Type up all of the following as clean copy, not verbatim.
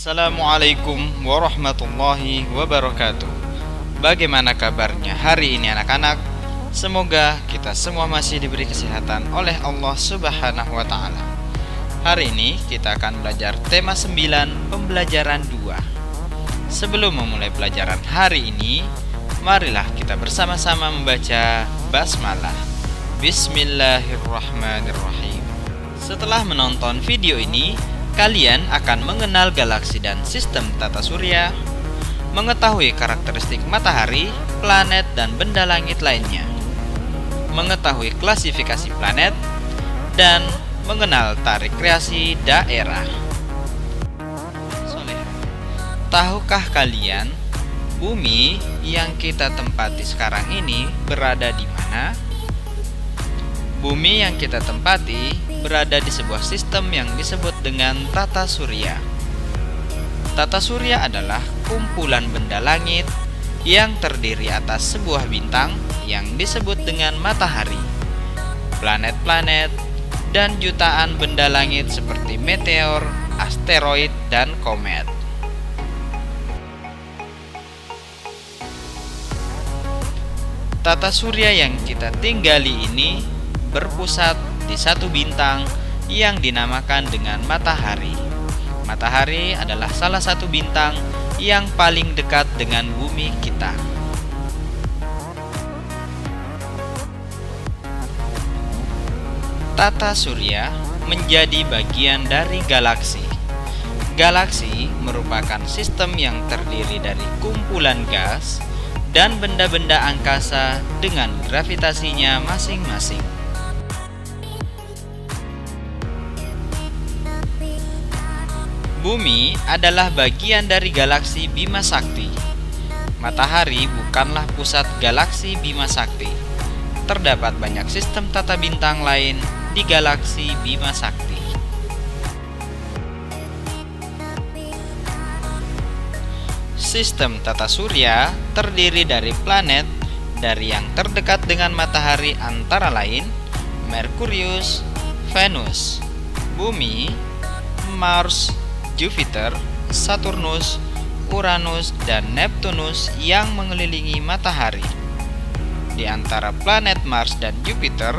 Assalamualaikum warahmatullahi wabarakatuh. Bagaimana kabarnya hari ini anak-anak? Semoga kita semua masih diberi kesehatan oleh Allah Subhanahu wa ta'ala. Hari ini kita akan belajar tema 9 pembelajaran 2. Sebelum memulai pelajaran hari ini, marilah kita bersama-sama membaca basmalah. Bismillahirrahmanirrahim. Setelah menonton video ini, kalian akan mengenal galaksi dan sistem tata surya, mengetahui karakteristik matahari, planet, dan benda langit lainnya, mengetahui klasifikasi planet, dan mengenal tarik kreasi daerah. Tahukah kalian, bumi yang kita tempati sekarang ini berada di mana? Bumi yang kita tempati berada di sebuah sistem yang disebut dengan tata surya. Tata surya adalah kumpulan benda langit yang terdiri atas sebuah bintang yang disebut dengan matahari, planet-planet, dan jutaan benda langit seperti meteor, asteroid, dan komet. Tata surya yang kita tinggali ini berpusat di satu bintang yang dinamakan dengan matahari. Matahari adalah salah satu bintang yang paling dekat dengan bumi kita. Tata surya menjadi bagian dari galaksi. Galaksi merupakan sistem yang terdiri dari kumpulan gas dan benda-benda angkasa dengan gravitasinya masing-masing. Bumi adalah bagian dari galaksi Bima Sakti. Matahari bukanlah pusat galaksi Bima Sakti. Terdapat banyak sistem tata bintang lain di galaksi Bima Sakti. Sistem tata surya terdiri dari planet dari yang terdekat dengan matahari antara lain Merkurius, Venus, Bumi, Mars, Jupiter, Saturnus, Uranus, dan Neptunus yang mengelilingi matahari. Di antara planet Mars dan Jupiter,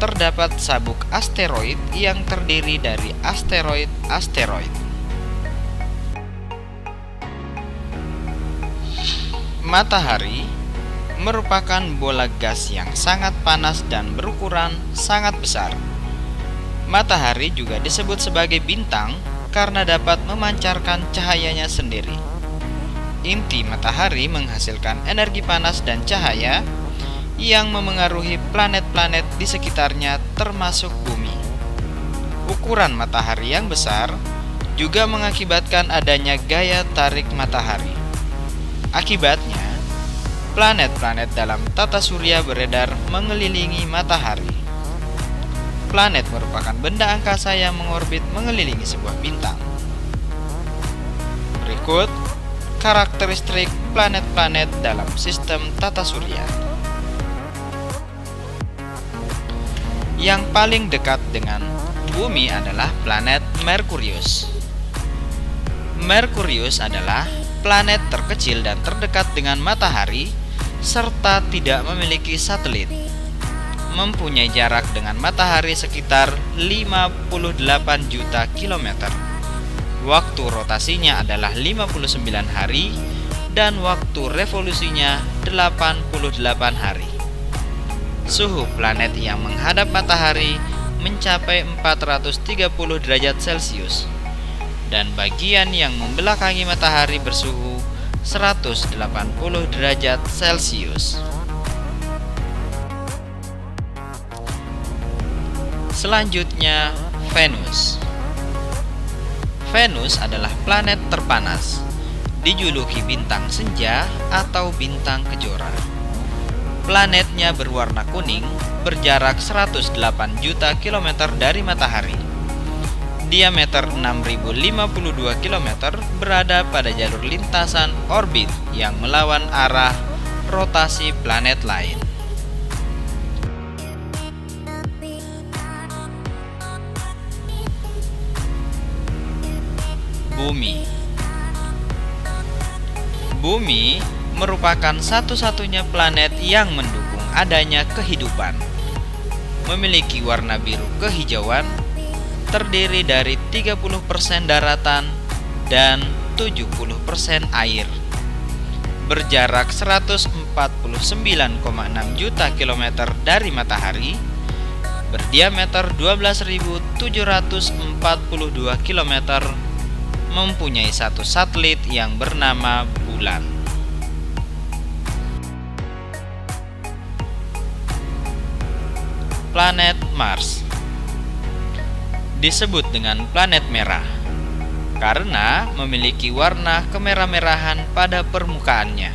terdapat sabuk asteroid yang terdiri dari asteroid-asteroid. Matahari merupakan bola gas yang sangat panas dan berukuran sangat besar. Matahari juga disebut sebagai bintang karena dapat memancarkan cahayanya sendiri. Inti matahari menghasilkan energi panas dan cahaya yang memengaruhi planet-planet di sekitarnya termasuk bumi. Ukuran matahari yang besar juga mengakibatkan adanya gaya tarik matahari. Akibatnya, planet-planet dalam tata surya beredar mengelilingi matahari. Planet merupakan benda angkasa yang mengorbit mengelilingi sebuah bintang. Berikut karakteristik planet-planet dalam sistem tata surya. Yang paling dekat dengan bumi adalah planet Merkurius. Merkurius adalah planet terkecil dan terdekat dengan matahari serta tidak memiliki satelit. Mempunyai jarak dengan matahari sekitar 58 juta kilometer. Waktu rotasinya adalah 59 hari dan waktu revolusinya 88 hari. Suhu planet yang menghadap matahari mencapai 430 derajat Celcius dan bagian yang membelakangi matahari bersuhu 180 derajat Celcius. Selanjutnya, Venus. Venus adalah planet terpanas, dijuluki bintang senja atau bintang kejora. Planetnya berwarna kuning, berjarak 108 juta kilometer dari matahari. Diameter 6052 km, berada pada jalur lintasan orbit yang melawan arah rotasi planet lain. Bumi. Bumi merupakan satu-satunya planet yang mendukung adanya kehidupan. Memiliki warna biru kehijauan, terdiri dari 30% daratan dan 70% air. Berjarak 149,6 juta kilometer dari matahari, berdiameter 12.742 kilometer, mempunyai satu satelit yang bernama Bulan. Planet Mars disebut dengan planet merah karena memiliki warna kemerah-merahan pada permukaannya.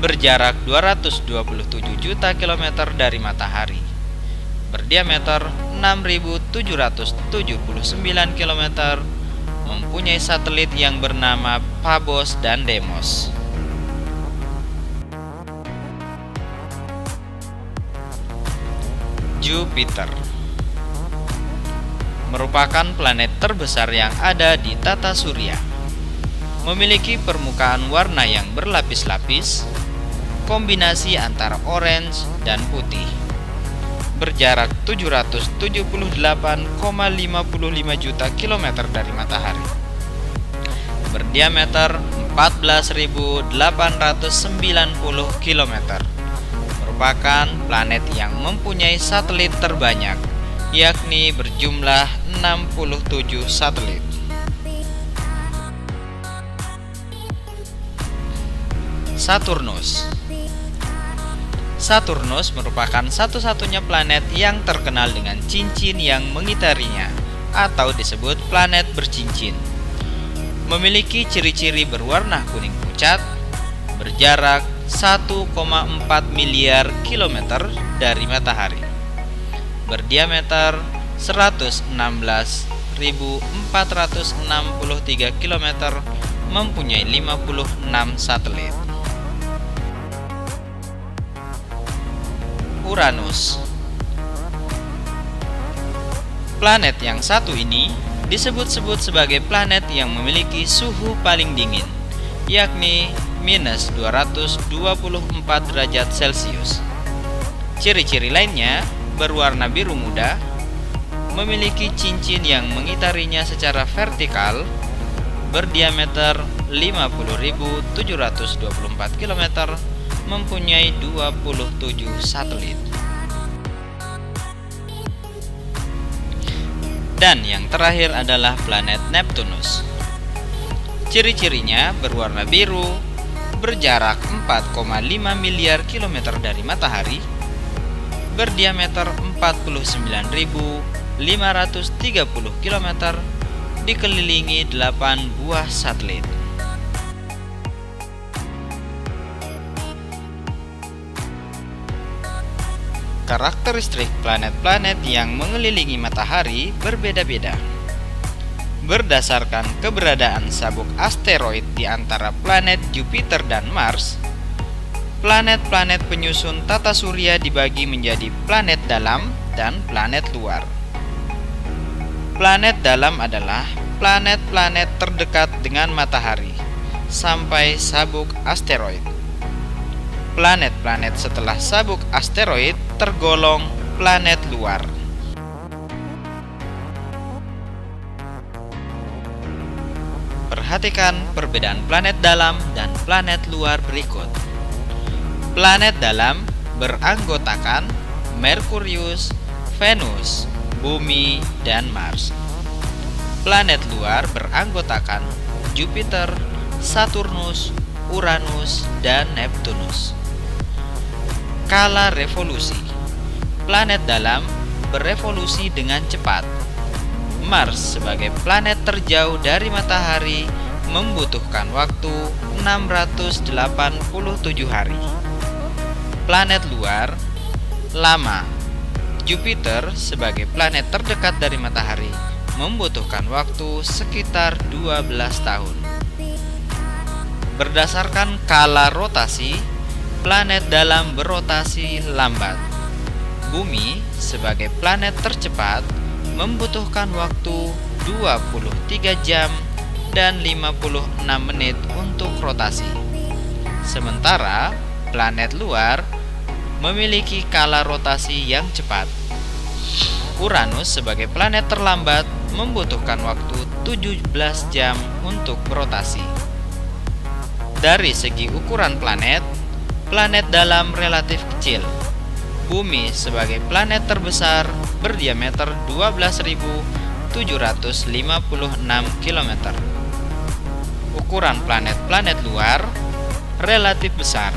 Berjarak 227 juta kilometer dari matahari, berdiameter 6.779 kilometer, mempunyai satelit yang bernama Phobos dan Deimos. Jupiter merupakan planet terbesar yang ada di tata surya. Memiliki permukaan warna yang berlapis-lapis, kombinasi antara orange dan putih. Berjarak 778,55 juta kilometer dari matahari. Berdiameter 14.890 kilometer. Merupakan planet yang mempunyai satelit terbanyak, yakni berjumlah 67 satelit. Saturnus merupakan satu-satunya planet yang terkenal dengan cincin yang mengitarinya, atau disebut planet bercincin. Memiliki ciri-ciri berwarna kuning pucat, berjarak 1,4 miliar kilometer dari matahari. Berdiameter 116.463 km, mempunyai 56 satelit. Uranus. Planet yang satu ini disebut-sebut sebagai planet yang memiliki suhu paling dingin, yakni minus 224 derajat Celcius. Ciri-ciri lainnya berwarna biru muda, memiliki cincin yang mengitarinya secara vertikal, berdiameter 50.724 km, mempunyai 27 satelit. Dan yang terakhir adalah planet Neptunus. Ciri-cirinya berwarna biru, berjarak 4,5 miliar kilometer dari matahari, berdiameter 49.530 km, dikelilingi 8 buah satelit. Karakteristik planet-planet yang mengelilingi matahari berbeda-beda. Berdasarkan keberadaan sabuk asteroid di antara planet Jupiter dan Mars, planet-planet penyusun tata surya dibagi menjadi planet dalam dan planet luar. Planet dalam adalah planet-planet terdekat dengan matahari sampai sabuk asteroid. Planet-planet setelah sabuk asteroid tergolong planet luar. Perhatikan perbedaan planet dalam dan planet luar berikut. Planet dalam beranggotakan Merkurius, Venus, Bumi, dan Mars. Planet luar beranggotakan Jupiter, Saturnus, Uranus, dan Neptunus. Skala revolusi. Planet dalam berevolusi dengan cepat. Mars sebagai planet terjauh dari matahari membutuhkan waktu 687 hari. Planet luar lama. Jupiter sebagai planet terdekat dari matahari membutuhkan waktu sekitar 12 tahun. Berdasarkan skala rotasi, planet dalam berotasi lambat. Bumi sebagai planet tercepat membutuhkan waktu 23 jam dan 56 menit untuk rotasi. Sementara planet luar memiliki skala rotasi yang cepat. Uranus sebagai planet terlambat membutuhkan waktu 17 jam untuk berotasi. Dari segi ukuran planet, planet dalam relatif kecil. Bumi sebagai planet terbesar berdiameter 12.756 km. Ukuran planet-planet luar relatif besar.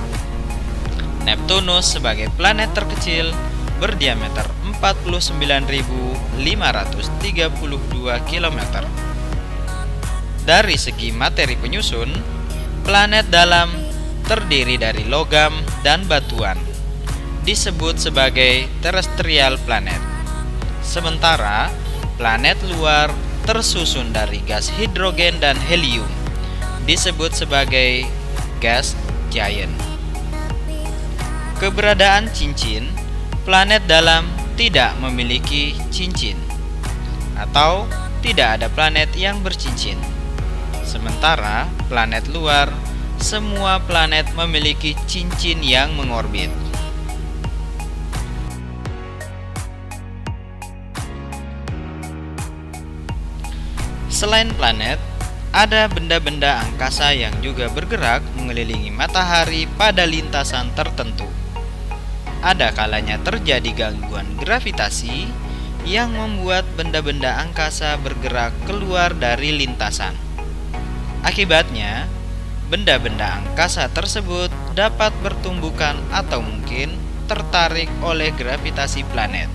Neptunus sebagai planet terkecil berdiameter 49.532 km. Dari segi materi penyusun, planet dalam terdiri dari logam dan batuan, disebut sebagai terrestrial planet. Sementara planet luar tersusun dari gas hidrogen dan helium, disebut sebagai gas giant. Keberadaan cincin, planet dalam tidak memiliki cincin, atau tidak ada planet yang bercincin. Sementara planet luar, semua planet memiliki cincin yang mengorbit. Selain planet, ada benda-benda angkasa yang juga bergerak mengelilingi matahari pada lintasan tertentu. Ada kalanya terjadi gangguan gravitasi yang membuat benda-benda angkasa bergerak keluar dari lintasan. Akibatnya, benda-benda angkasa tersebut dapat bertumbukan atau mungkin tertarik oleh gravitasi planet.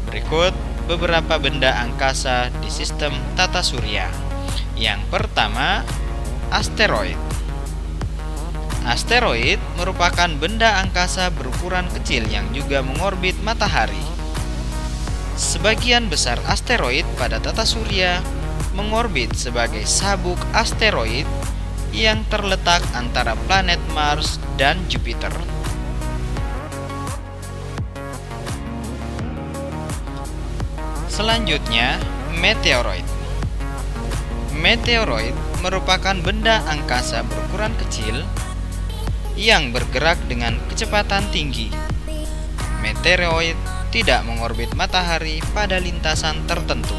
Berikut beberapa benda angkasa di sistem tata surya. Yang pertama, asteroid. Asteroid merupakan benda angkasa berukuran kecil yang juga mengorbit matahari. Sebagian besar asteroid pada tata surya mengorbit sebagai sabuk asteroid yang terletak antara planet Mars dan Jupiter. Selanjutnya, meteoroid. Meteoroid merupakan benda angkasa berukuran kecil yang bergerak dengan kecepatan tinggi. Meteoroid tidak mengorbit matahari pada lintasan tertentu.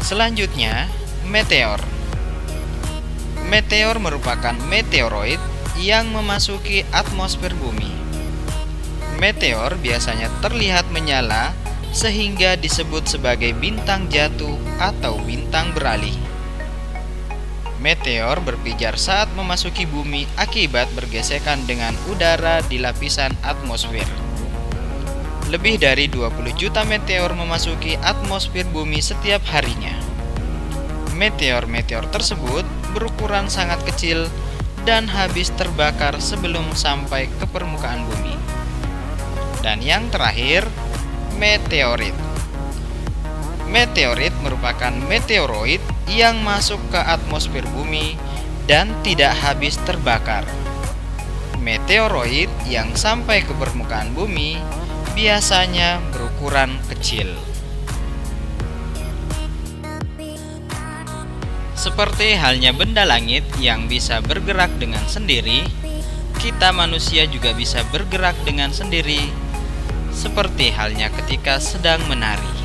Selanjutnya, meteor. Meteor merupakan meteoroid yang memasuki atmosfer bumi. Meteor biasanya terlihat menyala sehingga disebut sebagai bintang jatuh atau bintang beralih. Meteor berpijar saat memasuki bumi akibat bergesekan dengan udara di lapisan atmosfer. Lebih dari 20 juta meteor memasuki atmosfer bumi setiap harinya. Meteor-meteor tersebut berukuran sangat kecil dan habis terbakar sebelum sampai ke permukaan bumi. Dan yang terakhir, meteorit. Meteorit merupakan meteoroid yang masuk ke atmosfer bumi dan tidak habis terbakar. Meteoroid yang sampai ke permukaan bumi biasanya berukuran kecil. Seperti halnya benda langit yang bisa bergerak dengan sendiri, kita manusia juga bisa bergerak dengan sendiri, seperti halnya ketika sedang menari.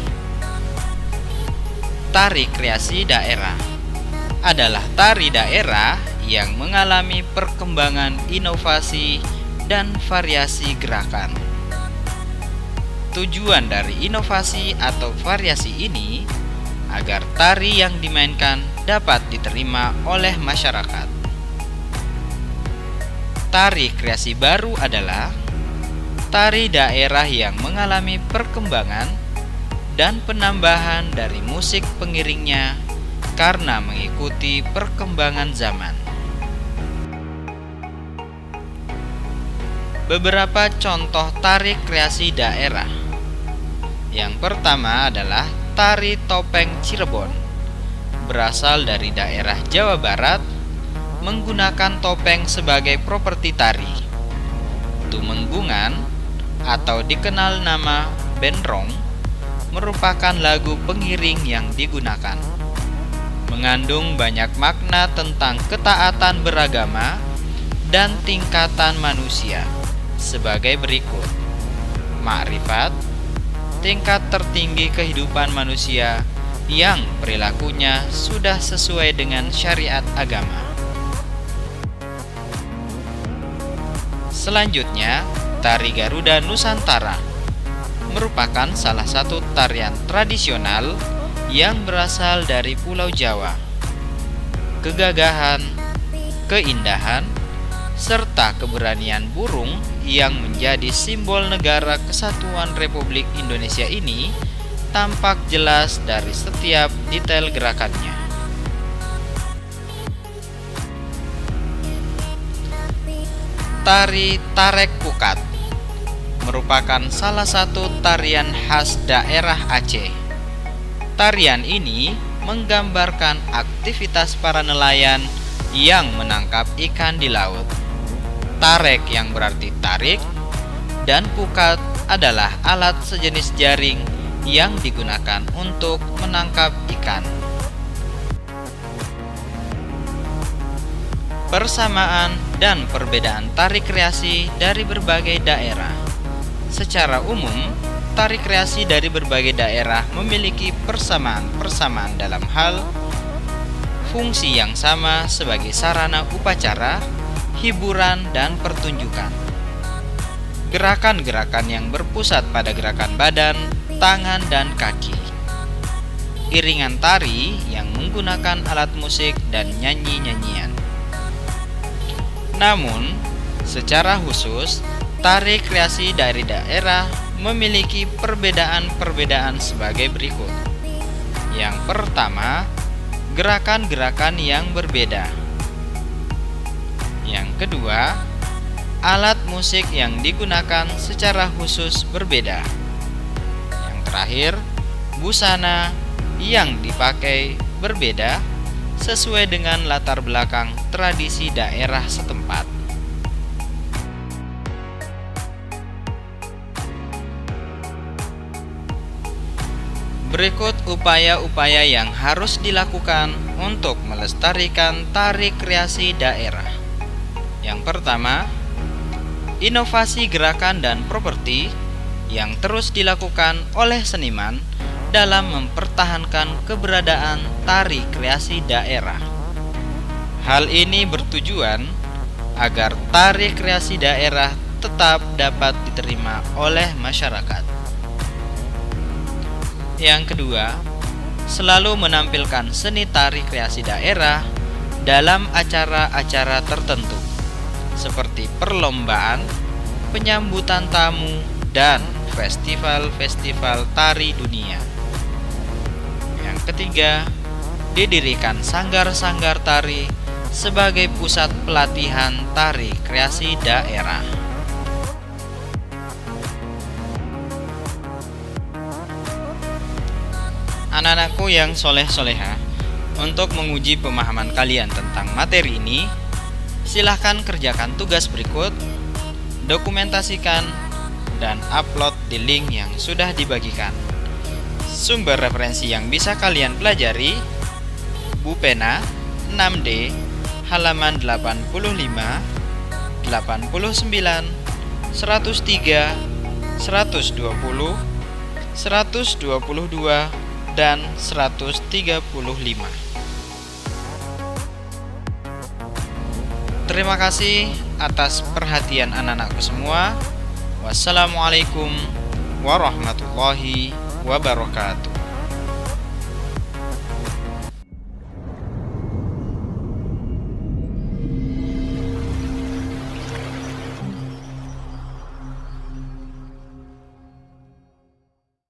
Tari kreasi daerah adalah tari daerah yang mengalami perkembangan inovasi dan variasi gerakan. Tujuan dari inovasi atau variasi ini agar tari yang dimainkan dapat diterima oleh masyarakat. Tari kreasi baru adalah tari daerah yang mengalami perkembangan dan penambahan dari musik pengiringnya karena mengikuti perkembangan zaman. Beberapa contoh tari kreasi daerah. Yang pertama adalah tari topeng Cirebon. Berasal dari daerah Jawa Barat, menggunakan topeng sebagai properti tari. Tumenggungan atau dikenal nama benrong merupakan lagu pengiring yang digunakan. mengandung banyak makna tentang ketaatan beragama dan tingkatan manusia sebagai berikut. Ma'rifat, tingkat tertinggi kehidupan manusia yang perilakunya sudah sesuai dengan syariat agama. Selanjutnya, tari Garuda Nusantara merupakan salah satu tarian tradisional yang berasal dari Pulau Jawa. Kegagahan, keindahan, serta keberanian burung yang menjadi simbol negara kesatuan Republik Indonesia ini tampak jelas dari setiap detail gerakannya. Tari Tarek Pukat merupakan salah satu tarian khas daerah Aceh. Tarian ini menggambarkan aktivitas para nelayan yang menangkap ikan di laut. Tarek yang berarti tarik, dan pukat adalah alat sejenis jaring yang digunakan untuk menangkap ikan. Persamaan dan perbedaan tari kreasi dari berbagai daerah. Secara umum, tari kreasi dari berbagai daerah memiliki persamaan-persamaan dalam hal fungsi yang sama sebagai sarana upacara, hiburan, dan pertunjukan. Gerakan-gerakan yang berpusat pada gerakan badan, tangan, dan kaki. Iringan tari yang menggunakan alat musik dan nyanyi-nyanyian. Namun, secara khusus, tari kreasi dari daerah memiliki perbedaan-perbedaan sebagai berikut. Yang pertama, gerakan-gerakan yang berbeda. Yang kedua, alat musik yang digunakan secara khusus berbeda. Yang terakhir, busana yang dipakai berbeda sesuai dengan latar belakang tradisi daerah setempat. Berikut upaya-upaya yang harus dilakukan untuk melestarikan tari kreasi daerah. Yang pertama, inovasi gerakan dan properti yang terus dilakukan oleh seniman dalam mempertahankan keberadaan tari kreasi daerah. Hal ini bertujuan agar tari kreasi daerah tetap dapat diterima oleh masyarakat. Yang kedua, selalu menampilkan seni tari kreasi daerah dalam acara-acara tertentu, seperti perlombaan, penyambutan tamu, dan festival-festival tari dunia. Yang ketiga, didirikan sanggar-sanggar tari sebagai pusat pelatihan tari kreasi daerah. Anak-anakku yang soleh-soleha, untuk menguji pemahaman kalian tentang materi ini, silahkan kerjakan tugas berikut, dokumentasikan, dan upload di link yang sudah dibagikan. Sumber referensi yang bisa kalian pelajari: Bupena 6D halaman 85, 89, 103, 120, 122, dan 135. Terima kasih atas perhatian anak-anakku semua. Wassalamualaikum warahmatullahi wabarakatuh.